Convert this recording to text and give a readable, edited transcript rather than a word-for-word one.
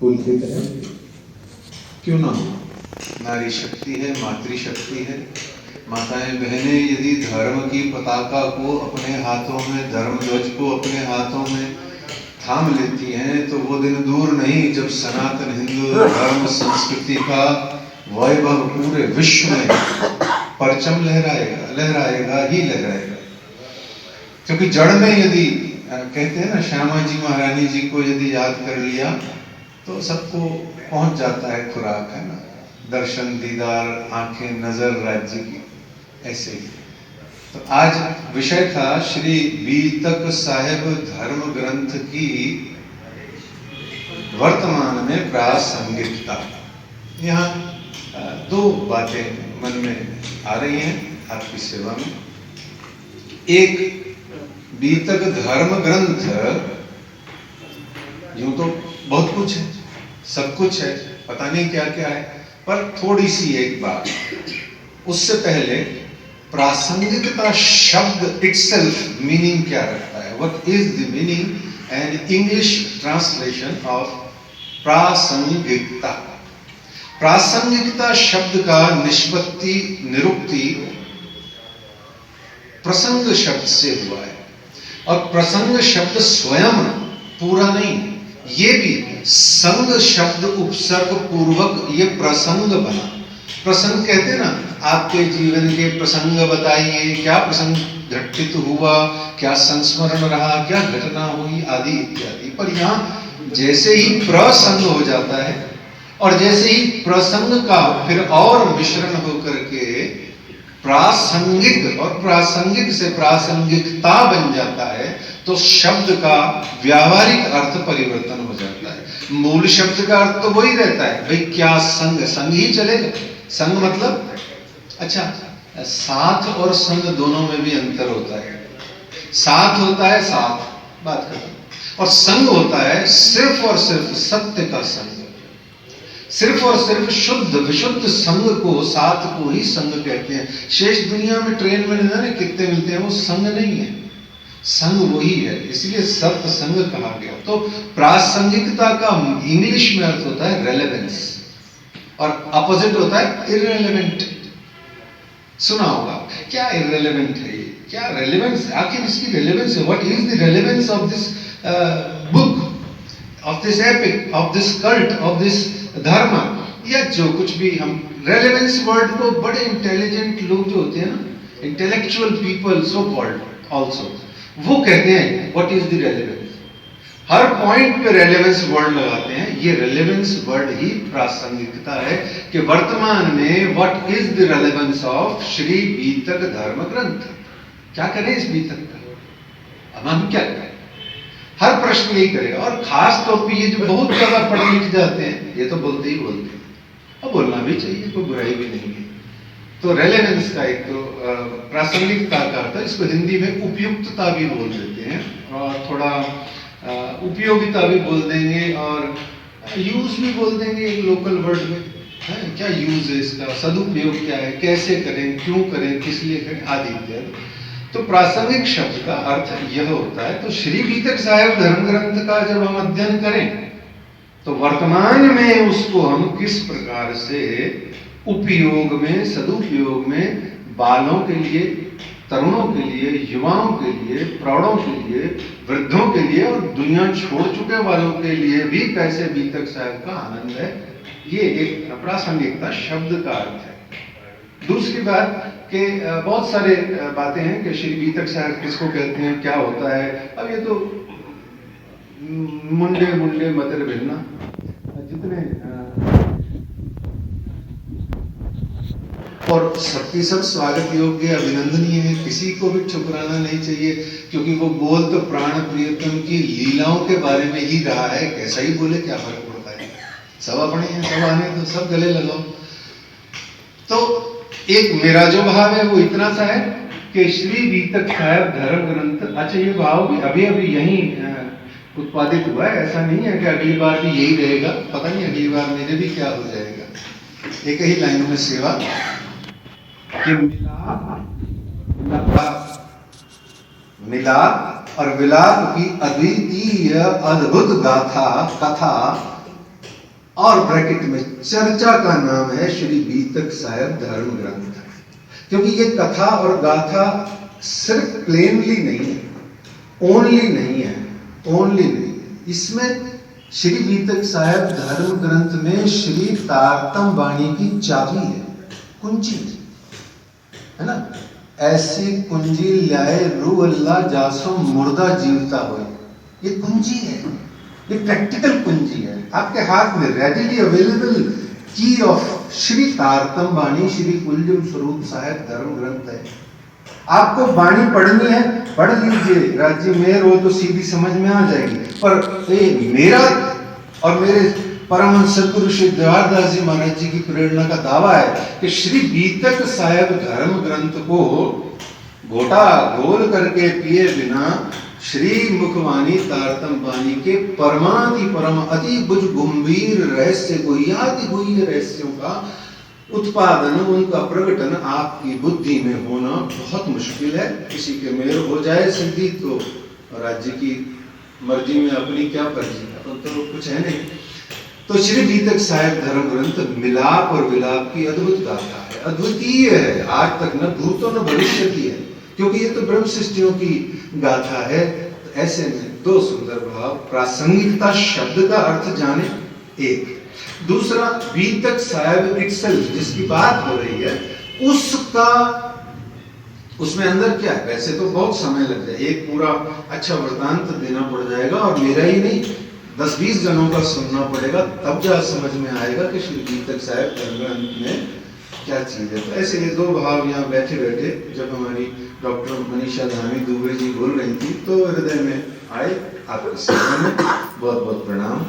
पुलकित है, क्यों ना हो। नारी शक्ति है, मातृशक्ति है। माताएं बहनें यदि धर्म की पताका को अपने हाथों में, धर्म ध्वज को अपने हाथों में थाम लेती हैं तो वो दिन दूर नहीं जब सनातन हिंदू धर्म संस्कृति का वैभव पूरे विश्व में परचम लहराएगा, लहराएगा ही लहराएगा। क्योंकि जड़ में यदि कहते हैं ना, श्यामा जी महारानी जी को यदि याद कर लिया तो सबको पहुंच जाता है खुराक, है ना, दर्शन, दीदार, आंखें, नजर राज्य की। ऐसे ही तो आज विषय था श्री बीतक साहिब धर्म ग्रंथ की वर्तमान में प्रासंगिकता। यहाँ दो बातें मन में आ रही हैं आपकी सेवा में। एक, बीतक धर्म ग्रंथ यूं तो बहुत कुछ है, सब कुछ है, पता नहीं क्या क्या है, पर थोड़ी सी एक बात उससे पहले, प्रासंगिकता शब्द इटसेल्फ मीनिंग क्या रखता है? What is the meaning and English translation of प्रासंगिकता? प्रासंगिकता शब्द का निष्पत्ति, निरुक्ति प्रसंग शब्द से हुआ है, और प्रसंग शब्द स्वयं पूरा नहीं, ये भी संग शब्द उपसर्ग पूर्वक ये प्रसंग बना। प्रसंग कहते हैं ना, आपके जीवन के प्रसंग बताइए, क्या प्रसंग घटित हुआ, क्या संस्मरण रहा, क्या घटना हुई, आदि इत्यादि। पर यहाँ जैसे ही प्रसंग हो जाता है और जैसे ही प्रसंग का फिर और मिश्रण होकर के प्रासंगिक और प्रासंगिक से प्रासंगिकता बन जाता है, तो शब्द का व्यावहारिक अर्थ परिवर्तन हो जाता है। मूल शब्द का अर्थ तो वही रहता है, भाई क्या संग, संग ही चलेगा। संग मतलब, अच्छा, साथ और संग दोनों में भी अंतर होता है। साथ होता है साथ, बात खत्म, और संग होता है सिर्फ और सिर्फ सत्य का संग, सिर्फ और सिर्फ शुद्ध विशुद्ध संग को, साथ को ही संग कहते हैं। शेष दुनिया में ट्रेन में ना कितने मिलते हैं, वो संग नहीं है, संग वही है, इसलिए सत्य संग कहा गया। तो प्रासंगिकता का इंग्लिश में अर्थ होता है रेलेवेंस, और अपोजिट होता है इररेलेवेंट। सुना होगा, क्या इररेलेवेंट है ये, क्या रेलेवेंस, आखिर इसकी रेलेवेंस है? What is the relevance of this book, of this epic, of this cult, of this धर्म, या जो कुछ भी हम रेलेवेंस वर्ड को, बड़े इंटेलिजेंट लोग जो होते हैं ना, intellectual people so called also, वो कहते हैं what is the relevance. Her point पे रेलेवेंस वर्ड लगाते हैं। ये रेलेवेंस वर्ड ही प्रासंगिकता है कि वर्तमान में what is the relevance of Shri Beetak धर्म ग्रंथ। क्या करें इस बीतक का, अब हम क्या करें? हर प्रश्न यही करेगा, और खास तौर पे ये जो बहुत ज्यादा पढ़ लिख जाते हैं, ये तो बोलते ही बोलते हैं, और बोलना भी चाहिए, कोई बुराई भी नहीं है। तो रेलेवेंस का एक तो प्रासंगिकता का अर्थ, इसको हिंदी में उपयुक्तता भी बोल देते हैं, और थोड़ा उपयोगिता भी बोल देंगे, और यूज भी बोल देंगे एक लोकल वर्ड में, है क्या यूज है इसका, सदुपयोग क्या है, कैसे करें, क्यों करें, किस लिए करें, आदि इत्यादि। तो प्रासंगिक शब्द का अर्थ यह होता है। तो श्री बीतक साहिब धर्म ग्रंथ का जब हम अध्ययन करें तो वर्तमान में उसको हम किस प्रकार से उपयोग में, सदुपयोग में, बालों के लिए, तरुणों के लिए, युवाओं के लिए, प्रौढ़ों के लिए, वृद्धों के लिए, और दुनिया छोड़ चुके वालों के लिए भी कैसे बीतक साहिब का आनंद है, ये एक प्रासंगिकता शब्द का अर्थ है। दूसरी बात कि बहुत सारे बातें हैं कि श्री बीतक साहिब किसको कहते हैं, क्या होता है। अब ये तो मुंडे मुंडे मतर भिन्ना, जितने और सबकी सब स्वागत योग्य, अभिनंदनीय है, किसी को भी ठुकराना नहीं चाहिए, क्योंकि वो बोल तो प्राण प्रियतम की लीलाओं के बारे में ही रहा है। कैसा ही बोले, क्या फर्क पड़ता है, सब अपने हैं, सब आने तो सब गले लगाओ। तो एक मेरा जो भाव है वो इतना सा है कि श्री बीतक साहिब धर्म ग्रंथ, अच्छा ये भाव भी अभी अभी यही उत्पादित हुआ है, ऐसा नहीं है कि अगली बार भी यही रहेगा, पता नहीं अगली बार मेरे भी क्या हो जाएगा। एक ही लाइन में सेवा कि मिलाप और विलाप की अद्वितीय अद्भुत गाथा कथा और ब्रैकेट में चर्चा का नाम है श्री बीतक साहेब धर्म ग्रंथ, क्योंकि ये कथा और गाथा सिर्फ प्लेनली नहीं है, ओनली नहीं है, ओनली नहीं है। इसमें श्री बीतक साहेब धर्म ग्रंथ में श्री तारतम वाणी की चाबी है, कुंजी है ना। ऐसी कुंजी लाए रू अल्लाह जासो मुर्दा जीवता हो, ये कुंजी है, ये प्रैक्टिकल कुंजी है आपके हाथ में, रेडिली अवेलेबल की ऑफ श्री तारतम वाणी श्री कुलजुम स्वरूप साहेब धर्म ग्रंथ है। आपको वाणी पढ़नी है, पढ़ लीजिए, राज्य मेयर हो तो सीधी समझ में आ जाएगी। पर ये मेरा और मेरे परमहंस सद्गुरु श्री देवारदास जी महाराज जी की प्रेरणा का दावा है कि श्री बीतक साहेब धर्म ग्रंथ को घोटा घोल करके पिए बिना श्री मुखवाणी तारतम वाणी के परमाति परम अति बुझ गंभीर रहस्य गुह्याति गुह्य रहस्यों का उत्पादन, उनका प्रकटन आपकी बुद्धि में होना बहुत मुश्किल है। किसी के मेयर हो जाए सिद्धि तो राज्य की मर्जी में अपनी क्या पर्जी, अपन तो कुछ है नहीं। तो श्री बीतक साहेब धर्म ग्रंथ मिलाप और विलाप की अद्भुत गाथा है, अद्वितीय है, आज तक न भूतो न भविष्य की है, क्योंकि ये तो ब्रह्म सृष्टियों की गाथा है। तो ऐसे में दो सुंदर भाव, प्रासंगिकता शब्द का अर्थ जाने एक, दूसरा बीतक साहेब इटसेल्फ जिसकी बात हो रही है उसका, उसमें अंदर क्या है। वैसे तो बहुत समय लग जाए, एक पूरा अच्छा वृतांत देना पड़ जाएगा और मेरा ही नहीं 10-20 जनों का सुनना पड़ेगा, तब जा समझ में आएगा कि श्री बीतक साहेब धर्म ग्रंथ में क्या चीज है। तो ऐसे ये दो भाव यहाँ बैठे बैठे जब हमारी डॉक्टर मनीषा धामी दुबे जी बोल रही थी तो हृदय में आए। आपकी सेवा में बहुत बहुत प्रणाम।